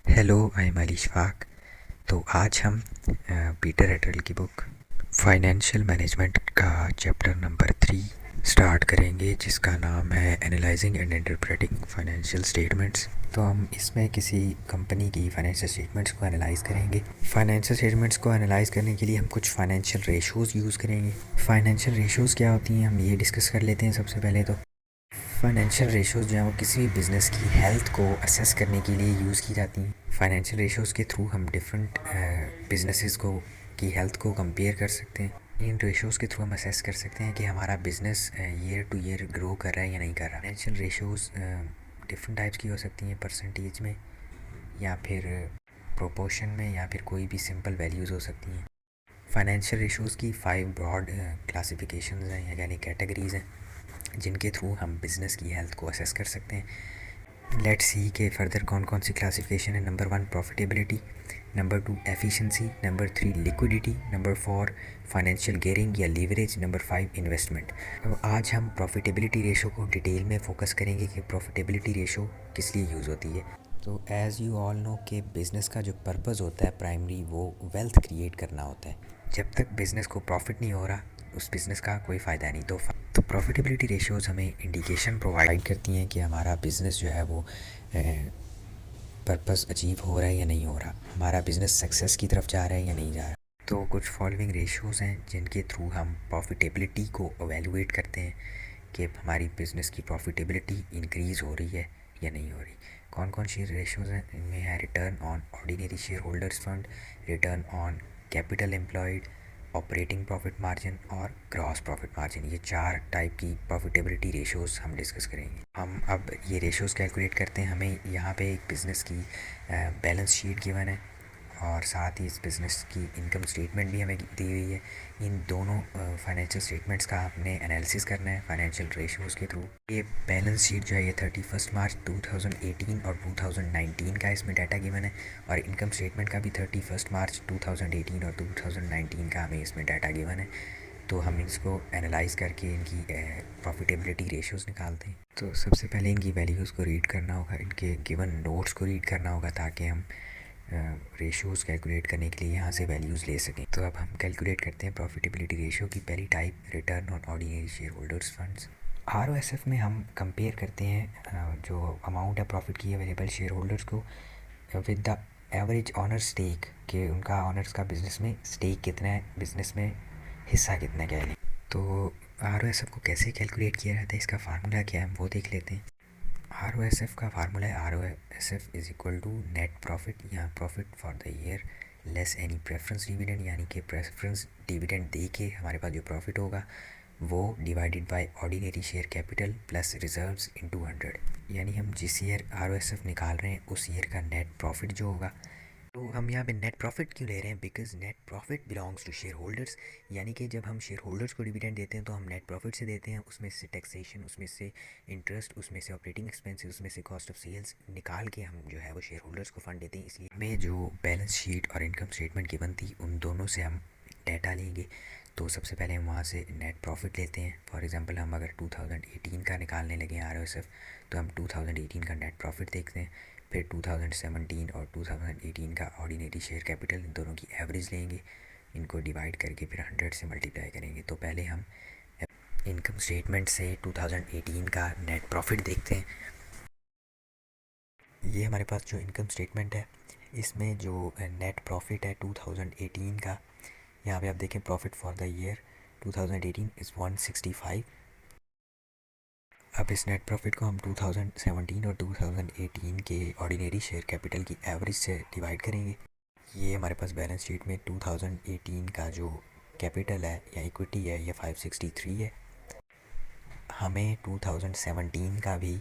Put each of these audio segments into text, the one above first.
Hello, I am Ali Shafaq. तो आज हम पीटर एटल की बुक फाइनेंशियल मैनेजमेंट का चैप्टर नंबर 3 स्टार्ट करेंगे, जिसका नाम है analysing and interpreting financial statements. तो हम इसमें किसी कंपनी की फाइनेंशियल स्टेटमेंट्स को एनालाइज करेंगे। फाइनेंशियल स्टेटमेंट्स को एनालाइज करने के लिए हम कुछ फाइनेंशियल रेशोज़ यूज़ करेंगे। फाइनेंशियल रेशोज़ क्या होती हैं, हम ये डिस्कस कर लेते हैं। सबसे पहले तो फाइनेंशियल रेशोज़ जो हैं वो किसी भी बिज़नेस की हेल्थ को असेस करने के लिए यूज़ की जाती हैं। फाइनेंशियल रेशोज़ के थ्रू हम डिफरेंट बिजनेसेस को की हेल्थ को कंपेयर कर सकते हैं। इन रेशोज़ के थ्रू हम असेस कर सकते हैं कि हमारा business year two year grow कर रहा है या नहीं कर रहा। फाइनेंशियल रेशोज़ डिफरेंट टाइप्स की हो सकती हैं, परसेंटेज में या फिर प्रोपोर्शन में या फिर कोई भी सिंपल वैल्यूज़ हो सकती हैं। फाइनेंशियल रेशोज़ की 5 ब्रॉड क्लासिफिकेशन हैं यानी कैटेगरीज़ हैं, जिनके थ्रू हम बिज़नेस की हेल्थ को असेस कर सकते हैं। लेट्स सी के फर्दर कौन कौन सी क्लासिफिकेशन है। Number 1 profitability, number 2 efficiency, number 3 liquidity, number 4 financial gearing या लीवरेज, नंबर 5 इन्वेस्टमेंट। अब आज हम प्रॉफिटेबिलिटी रेशो को डिटेल में फोकस करेंगे कि प्रॉफिटेबिलिटी रेशो किस लिए यूज़ होती है। तो एज़ यू ऑल नो कि बिज़नेस का जो पर्पज़ होता है प्राइमरी, वो वेल्थ क्रिएट करना होता है। जब तक बिज़नेस को प्रॉफिट नहीं हो रहा, उस बिज़नेस का कोई फ़ायदा नहीं। तो प्रॉफिटेबिलिटी रेशियोज़ हमें इंडिकेशन प्रोवाइड करती हैं कि हमारा बिज़नेस जो है वो पर्पस अचीव हो रहा है या नहीं हो रहा, हमारा बिज़नेस सक्सेस की तरफ जा रहा है या नहीं जा रहा। तो कुछ फॉलोइंग रेशियोज़ हैं जिनके थ्रू हम प्रॉफिटेबिलिटी को एवेलुएट करते हैं कि हमारी बिज़नेस की प्रॉफिटेबिलिटी इंक्रीज़ हो रही है या नहीं हो रही। कौन कौन सी रेशियोज़ हैं, इनमें है return on ordinary share holders fund, return on capital employed, operating profit margin और ग्रॉस प्रॉफिट मार्जिन। ये 4 टाइप की प्रॉफिटेबिलिटी रेशियोज़ हम डिस्कस करेंगे। हम अब ये रेशियोज़ कैलकुलेट करते हैं। हमें यहाँ पे एक बिज़नेस की बैलेंस शीट गिवन है और साथ ही इस बिज़नेस की इनकम स्टेटमेंट भी हमें दी हुई है। इन दोनों फाइनेंशियल स्टेटमेंट्स का आपने एनालिसिस करना है फाइनेंशियल रेशियोज़ के थ्रू। ये बैलेंस शीट जो है ये 31 मार्च 2018 और 2019 का इसमें डाटा गिवन है, और इनकम स्टेटमेंट का भी 31 मार्च 2018 और 2019 का हमें इसमें डाटा गिवन है। तो हम इसको एनालाइज करके इनकी प्रॉफिटेबिलिटी रेशियोज़ निकालते हैं। तो सबसे पहले इनकी वैल्यूज़ को रीड करना होगा, इनके गिवन नोट्स को रीड करना होगा, ताकि हम रेशियोज़ कैलकुलेट करने के लिए यहाँ से वैल्यूज़ ले सकें। तो अब हम कैलकुलेट करते हैं प्रॉफिटेबिलिटी रेशियो की पहली type, return on ordinary share holders funds. ROSF में हम कंपेयर करते हैं जो अमाउंट है प्रॉफिट की अवेलेबल शेयर होल्डर्स को with the average owner stake, कि उनका ऑनर्स का बिज़नेस में स्टेक कितना है, बिज़नेस में हिस्सा कितना है, कह लें। तो ROSF को कैसे कैलकुलेट किया जाता है, इसका फार्मूला क्या है, हम वो देख लेते हैं। ROSF का फार्मूला है ROSF is equal to net profit या profit for the year less any preference dividend, यानी कि प्रेफरेंस डिविडेंड दे के हमारे पास जो प्रॉफिट होगा वो divided by ordinary share capital plus reserves into 100। यानी हम जिस ईयर ROSF निकाल रहे हैं उस ईयर का नेट प्रॉफिट जो होगा। तो हम यहाँ पे नेट प्रॉफिट क्यों ले रहे हैं, because net profit belongs to share holders. यानी कि जब हम शेयर होल्डर्स को डिविडेंड देते हैं तो हम नेट प्रॉफिट से देते हैं, उसमें से टैक्सेशन, उसमें से इंटरेस्ट, उसमें से ऑपरेटिंग एक्सपेंसेस, उसमें से कॉस्ट ऑफ सेल्स निकाल के हम जो है वो शेयर होल्डर्स को फंड देते हैं। इसलिए हमें जो बैलेंस शीट और इनकम स्टेटमेंट की बनती, उन दोनों से हम डाटा लेंगे। तो सबसे पहले हम वहाँ से नेट प्रॉफिट लेते हैं। फॉर एग्जांपल हम अगर 2018 का निकालने लगे ROSF, तो हम 2018 का नेट प्रॉफिट देखते हैं। फिर 2017 और 2018 का ऑर्डिनरी शेयर कैपिटल, इन दोनों की एवरेज लेंगे, इनको डिवाइड करके फिर 100 से मल्टीप्लाई करेंगे। तो पहले हम इनकम स्टेटमेंट से 2018 का नेट प्रॉफिट देखते हैं। ये हमारे पास जो इनकम स्टेटमेंट है, इसमें जो नेट प्रॉफिट है 2018 का, यहाँ पे आप देखें profit for the year 2018 is 165। अब इस नेट प्रॉफिट को हम 2017 और 2018 के ऑर्डिनरी शेयर कैपिटल की एवरेज से डिवाइड करेंगे। ये हमारे पास बैलेंस शीट में 2018 का जो कैपिटल है या इक्विटी है ये 563 है। हमें 2017 का भी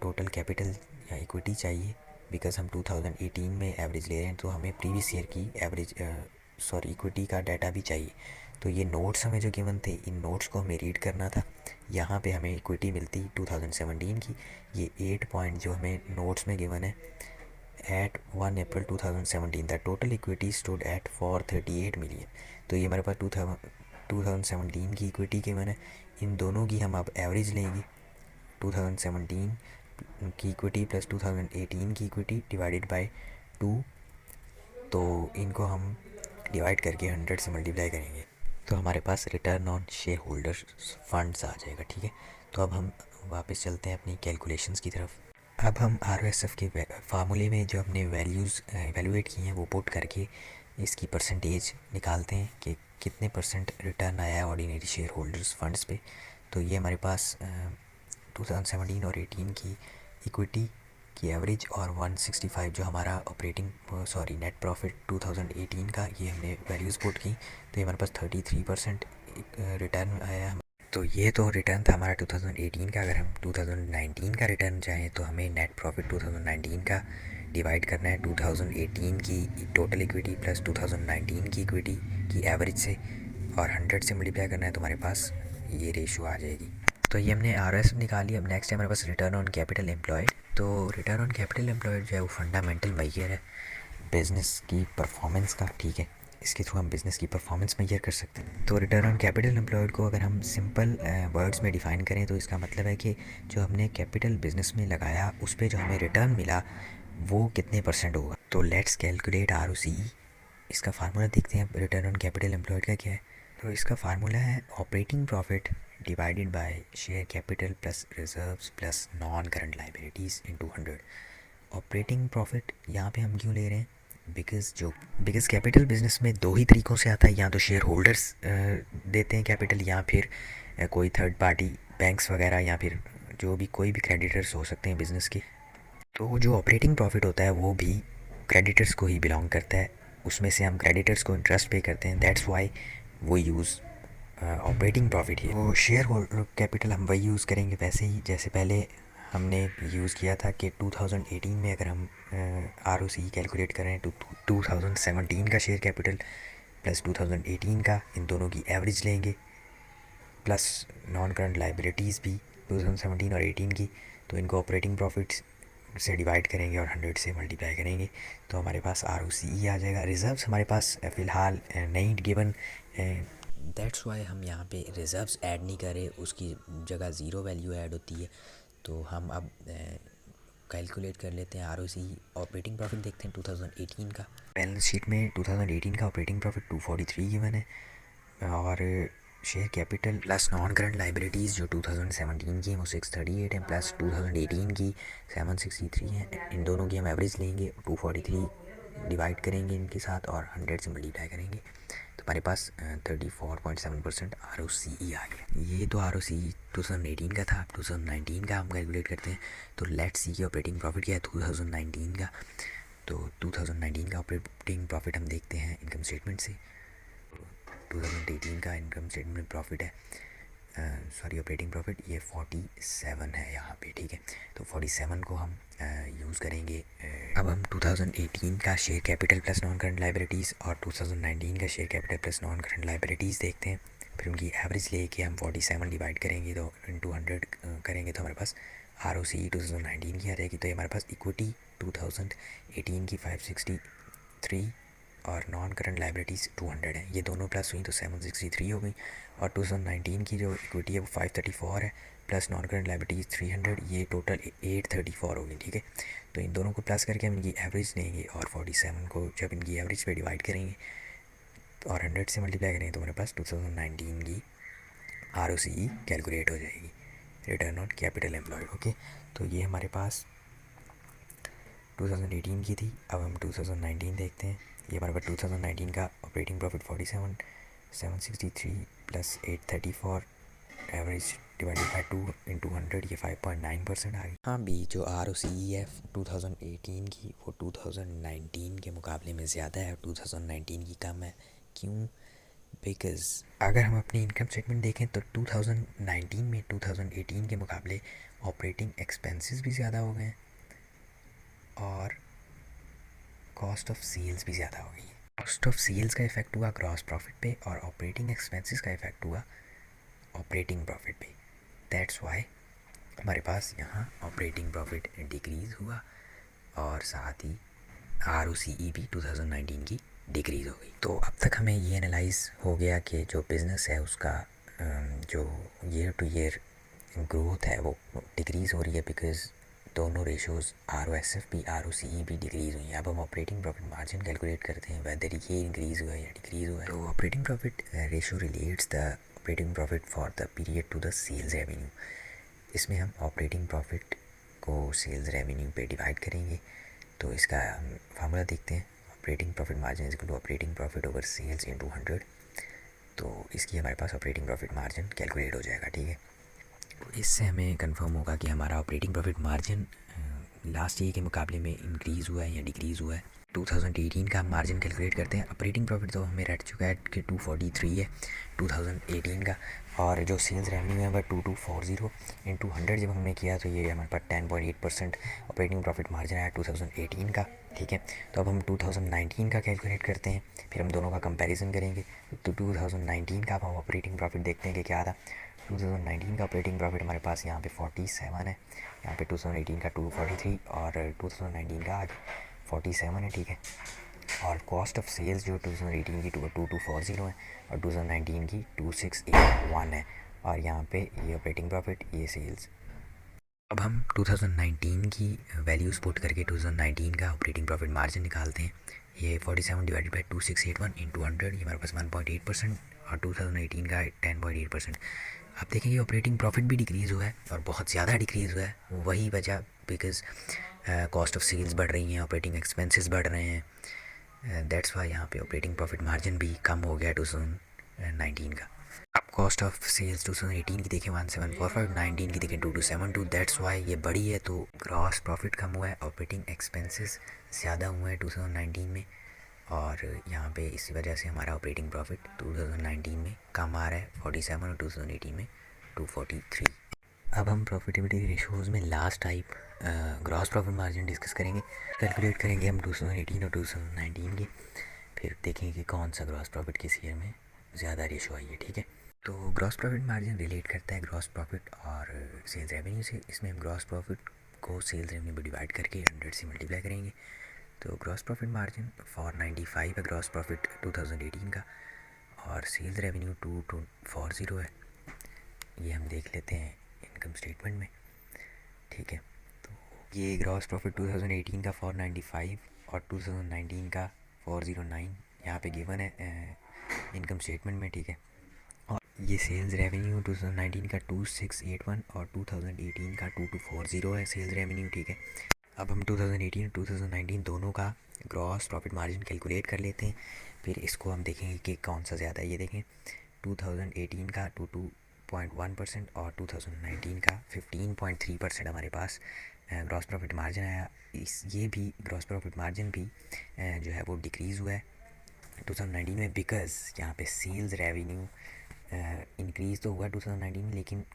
टोटल कैपिटल या इक्विटी चाहिए, बिकॉज हम 2018 में एवरेज ले रहे हैं, तो हमें प्रीवियस ईयर की एवरेज इक्विटी का डाटा भी चाहिए। तो ये नोट्स हमें जो गिवन थे, इन नोट्स को हमें रीड करना था। यहाँ पे हमें इक्विटी मिलती 2017 की, ये 8 पॉइंट जो हमें नोट्स में गिवन है। At 1 April 2017 the total equity stood at 438 million. तो ये हमारे पास 2017 की इक्विटी गिवन है। इन दोनों की हम अब एवरेज लेंगे, 2017 की इक्विटी प्लस 2018 की इक्विटी डिवाइडेड बाय 2। तो इनको हम डिवाइड करके 100 से मल्टीप्लाई करेंगे तो हमारे पास return on shareholders funds आ जाएगा, ठीक है। तो अब हम वापस चलते हैं अपनी कैलकुलेशंस की तरफ। अब हम ROSF के फार्मूले में जो हमने वैल्यूज़ एवेलुएट की हैं वो पुट करके इसकी परसेंटेज निकालते हैं कि कितने परसेंट रिटर्न आया है ऑर्डिनरी शेयर होल्डर्स फंड्स पे। तो ये हमारे पास 2017 और 18 की इक्विटी की एवरेज और 165 जो हमारा नेट प्रॉफिट 2018 का, ये हमने वैल्यूज़ पुट की। तो ये हमारे पास 33% रिटर्न आया। तो ये तो रिटर्न था हमारा 2018 का। अगर हम 2019 का रिटर्न चाहें तो हमें नेट प्रॉफिट 2019 का डिवाइड करना है 2018 की टोटल इक्विटी प्लस 2019 की इक्विटी की एवरेज से और 100 से मल्टीप्लाई करना है, तो हमारे पास ये रेशो आ जाएगी। तो ये हमने ROS निकाली। अब नेक्स्ट है हमारे पास रिटर्न ऑन कैपिटल एम्प्लॉयड। तो रिटर्न ऑन कैपिटल एम्प्लॉयड जो है वो फंडामेंटल मेजर है बिज़नेस की परफॉर्मेंस का, ठीक है। इसके थ्रू हम बिज़नेस की परफॉर्मेंस मेजर कर सकते हैं। तो रिटर्न ऑन कैपिटल एम्प्लॉयड को अगर हम सिंपल वर्ड्स में डिफ़ाइन करें तो इसका मतलब है कि जो हमने कैपिटल बिज़नेस में लगाया उस पर जो हमें रिटर्न मिला वो कितने परसेंट होगा। तो लेट्स कैलकुलेट ROCE। इसका फार्मूला देखते हैं रिटर्न ऑन कैपिटल एम्प्लॉयड का क्या है। तो इसका फार्मूला है operating profit divided by share capital plus reserves plus non current liabilities into 100। Operating profit यहाँ पे हम क्यों ले रहे हैं, बिकॉज कैपिटल बिजनेस में दो ही तरीक़ों से आता है, या तो शेयर होल्डर्स देते हैं कैपिटल, या फिर कोई थर्ड पार्टी बैंक्स वगैरह, या फिर जो भी कोई भी क्रेडिटर्स हो सकते हैं बिज़नेस के। तो जो ऑपरेटिंग प्रॉफिट होता है वो भी क्रेडिटर्स को ही बिलोंग करता है, उसमें से हम क्रेडिटर्स को इंटरेस्ट पे करते हैं। दैट्स वाई वो यूज़ ऑपरेटिंग प्रॉफिट ही। वो शेयर होल्डर कैपिटल हम वही यूज़ करेंगे वैसे ही जैसे पहले हमने यूज़ किया था कि 2018 में अगर हम ROCE कैलकुलेट करें तो 2017 का शेयर कैपिटल प्लस 2018 का, इन दोनों की एवरेज लेंगे प्लस नॉन करंट लाइबिलिटीज़ भी 2017 और 18 की। तो इनको ऑपरेटिंग प्रॉफिट्स से डिवाइड करेंगे और 100 से मल्टीप्लाई करेंगे तो हमारे पास ROCE आ जाएगा। रिज़र्व्स हमारे पास फ़िलहाल नहीं गिवन, दैट्स वाई हम यहाँ पे रिज़र्व्स ऐड नहीं करें, उसकी जगह ज़ीरो वैल्यू ऐड होती है। तो हम अब कैलकुलेट कर लेते हैं ROCE। ऑपरेटिंग प्रॉफिट देखते हैं 2018 का। बैलेंस शीट में 2018 का ऑपरेटिंग प्रॉफिट 243 गिवन है और share capital plus non current liabilities जो 2017 की है वो 638 है प्लस 2018 की 763 है। इन दोनों की हम एवरेज लेंगे, 243 डिवाइड करेंगे इनके साथ और 100 से मल्टीप्लाई करेंगे तो हमारे पास 34.7% ROCE आ गया। ये तो ROCE 2018 का था। 2019 का हम कैलकुलेट करते हैं। तो लेट्स सी की ऑपरेटिंग प्रॉफिट क्या है 2019 का। तो 2019 का ऑपरेटिंग प्रॉफिट हम देखते हैं इनकम स्टेटमेंट से। 2018 का इनकम स्टेटमेंट प्रॉफिट है, ऑपरेटिंग प्रॉफिट ये 47 है यहाँ पे, ठीक है। तो 47 को हम यूज़ करेंगे। अब हम 2018 का share capital plus non current liabilities और 2019 का share capital plus non current liabilities देखते हैं, फिर उनकी एवरेज लेके हम 47 डिवाइड करेंगे तो इंटू 100 करेंगे तो हमारे पास ROCE 2019 की आ जाएगी। तो ये हमारे पास इक्विटी 2018 की 563 और नॉन करंट लाइबिलिटीज़ 200 है, ये दोनों प्लस हुई तो 763 हो गई। और 2019 की जो इक्विटी है वो 534 है प्लस नॉन करंट लाइबिलिटीज़ 300, ये टोटल 834 होगी, ठीक है। तो इन दोनों को प्लस करके हम इनकी एवरेज लेंगे और 47 को जब इनकी एवरेज पे डिवाइड करेंगे और 100 से मल्टीप्लाई करेंगे तो हमारे पास 2019 की ROCE कैलकुलेट हो जाएगी, return on capital employed, okay. तो ये हमारे पास 2018 की थी। अब हम 2019 देखते हैं। ये हमारे पास 2019 का operating profit 47 763 plus 834 average divided by 2 into 100, ये 5.9% आ गई। हाँ भी जो ROCE है 2018 की वो 2019 के मुकाबले में ज़्यादा है और 2019 की कम है। क्यों? बिकॉज़ अगर हम अपनी इनकम स्टेटमेंट देखें तो 2019 में 2018 के मुकाबले ऑपरेटिंग एक्सपेंसेस भी ज़्यादा हो गए हैं और कॉस्ट ऑफ सेल्स भी ज़्यादा हो गई है। कॉस्ट ऑफ सेल्स का इफ़ेक्ट हुआ ग्रॉस प्रॉफिट पे और ऑपरेटिंग एक्सपेंसेस का इफ़ेक्ट हुआ ऑपरेटिंग प्रॉफिट पे। दैट्स वाई हमारे पास यहाँ ऑपरेटिंग प्रॉफिट डिक्रीज़ हुआ और साथ ही ROCE भी 2019 की डिक्रीज़ हो गई। तो अब तक हमें ये एनालाइज हो गया कि जो बिज़नेस है उसका जो ईयर टू ईयर ग्रोथ है वो डिक्रीज़ हो रही है बिकॉज़ दोनों रेशोज़ ROSF भी ROCE भी डिक्रीज़ हुई हैं। अब हम ऑपरेटिंग प्रॉफिट मार्जिन कैलकुलेट करते हैं, वेदर ये इंक्रीज़ हुआ है या डिक्रीज़ हुआ है। तो operating profit ratio relates the operating profit for the period to the sales revenue. इसमें हम ऑपरेटिंग प्रॉफिट को सेल्स रेवेन्यू पे डिवाइड करेंगे। तो इसका हम फार्मूला देखते हैं, operating profit margin is equal to operating profit over sales into 100। तो इसकी हमारे पास ऑपरेटिंग प्रॉफिट मार्जिन कैलकुलेट हो जाएगा, ठीक है। तो इससे हमें कंफर्म होगा कि हमारा operating profit margin last year के मुकाबले में इंक्रीज़ हुआ है या डिक्रीज़ हुआ है। 2018 का हम मार्जिन कैलकुलेट करते हैं। ऑपरेटिंग प्रॉफिट तो हमें रट चुका है कि 243 है 2018 का, और जो सेल्स रेवेन्यू है वह 2240 इंटू 100 जब हमने किया तो ये हमारे पास 10.8% ऑपरेटिंग प्रॉफिट मार्जिन आया 2018 का, ठीक है। तो अब हम 2019 का कैलकुलेट करते हैं, फिर हम दोनों का कंपैरिजन करेंगे। तो 2019 का अब हम ऑपरेटिंग प्रॉफिट देखते हैं कि क्या था। 2019 का ऑपरेटिंग प्रॉफिट हमारे पास यहाँ पे 47 है, यहाँ पे 2018 का 243 और 2019 का आज 47 है, ठीक है। और कॉस्ट ऑफ सेल्स जो 2018 की 2240 है और 2019 की 2681 है, और यहाँ पे ये ऑपरेटिंग प्रॉफिट, ये सेल्स। अब हम 2019 की वैल्यूज़ पुट करके 2019 का ऑपरेटिंग प्रॉफिट मार्जिन निकालते हैं। ये 47 डिवाइडेड बाई 2681 इंटू 100, ये हमारे पास 1.8% और 2018 का 10.8%। आप देखेंगे ऑपरेटिंग प्रॉफिट भी डिक्रीज़ हुआ है और बहुत ज़्यादा डिक्रीज़ हुआ है। वही वजह, बिकॉज कॉस्ट ऑफ सेल्स बढ़ रही हैं, ऑपरेटिंग एक्सपेंसेस बढ़ रहे हैं, दैट्स वाई यहाँ पे ऑपरेटिंग प्रॉफिट मार्जिन भी कम हो गया 2019 का। अब कॉस्ट ऑफ सेल्स 2018 की देखें 1745, 19 की देखें 2272, दैट्स वाई ये बड़ी है। तो ग्रॉस प्रॉफिट कम हुआ है, ऑपरेटिंग एक्सपेंसेस ज़्यादा हुए हैं 2019 में, और यहाँ पे इसी वजह से हमारा ऑपरेटिंग प्रॉफिट 2019 में कम आ रहा है 47 और 2018 में 243। अब हम प्रॉफिटेबिलिटी रेशोज़ में last type gross profit margin discuss करेंगे। कैलकुलेट करेंगे हम 2018 और 2019 की, फिर देखेंगे कि कौन सा ग्रॉस प्रॉफिट किस ईयर में ज़्यादा रेशो आई है, ठीक है। तो ग्रॉस प्रॉफिट मार्जिन रिलेट करता है ग्रॉस प्रॉफिट और सेल्स रेवेन्यू से। इसमें हम ग्रॉस प्रॉफिट को सेल्स रेवेन्यू पर डिवाइड करके 100 से मल्टीप्लाई करेंगे। तो ग्रॉस प्रॉफिट मार्जिन 495 है ग्रॉस प्रॉफिट 2018 का, और सेल्स रेवेन्यू 2240 है। ये हम देख लेते हैं इनकम स्टेटमेंट में, ठीक है। तो ये ग्रॉस प्रॉफिट 2018 का 495 और 2019 का 409 यहाँ पे गिवन है इनकम स्टेटमेंट में, ठीक है। और ये सेल्स रेवेन्यू 2019 का 2681 और 2018 का 2240 है सेल्स रेवेन्यू, ठीक है। अब हम 2018 और 2019 दोनों का ग्रॉस प्रॉफिट मार्जिन कैलकुलेट कर लेते हैं, फिर इसको हम देखेंगे कि कौन सा ज़्यादा है। ये देखें 2018 का 22.1% और 2019 का 15.3% हमारे पास ग्रॉस प्रॉफिट मार्जिन आया। ये भी ग्रॉस प्रॉफिट मार्जिन भी जो है वो डिक्रीज़ हुआ है 2019 में, बिकॉज़ यहाँ पे सेल्स रेवेन्यू इंक्रीज़ तो हुआ 2019 में, लेकिन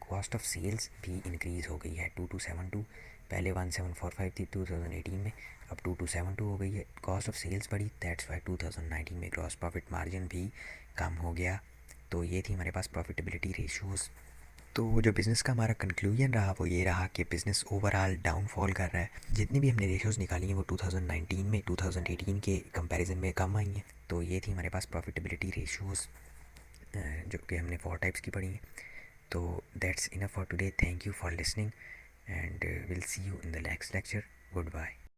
कॉस्ट ऑफ सेल्स भी इंक्रीज़ हो गई है 2272। पहले 1745 थी 2018 में, अब 2272 हो गई है। कॉस्ट ऑफ सेल्स बढ़ी, दैट्स वाई 2019 में ग्रॉस प्रॉफिट मार्जिन भी कम हो गया। तो ये थी हमारे पास प्रॉफिटेबिलिटी रेशियोज़। तो वो जो बिज़नेस का हमारा कंक्लूजन रहा वो ये रहा कि बिज़नेस ओवरऑल डाउनफॉल कर रहा है। जितनी भी हमने रेशियोज़ निकाली हैं वो 2019 में 2018 के कंपैरिजन में कम आई हैं। तो ये थी हमारे पास प्रॉफिटेबिलिटी रेशियोज़ जो कि हमने 4 टाइप्स की पढ़ी हैं। तो that's enough for today, thank you for listening and will see you in the next lecture. Good bye.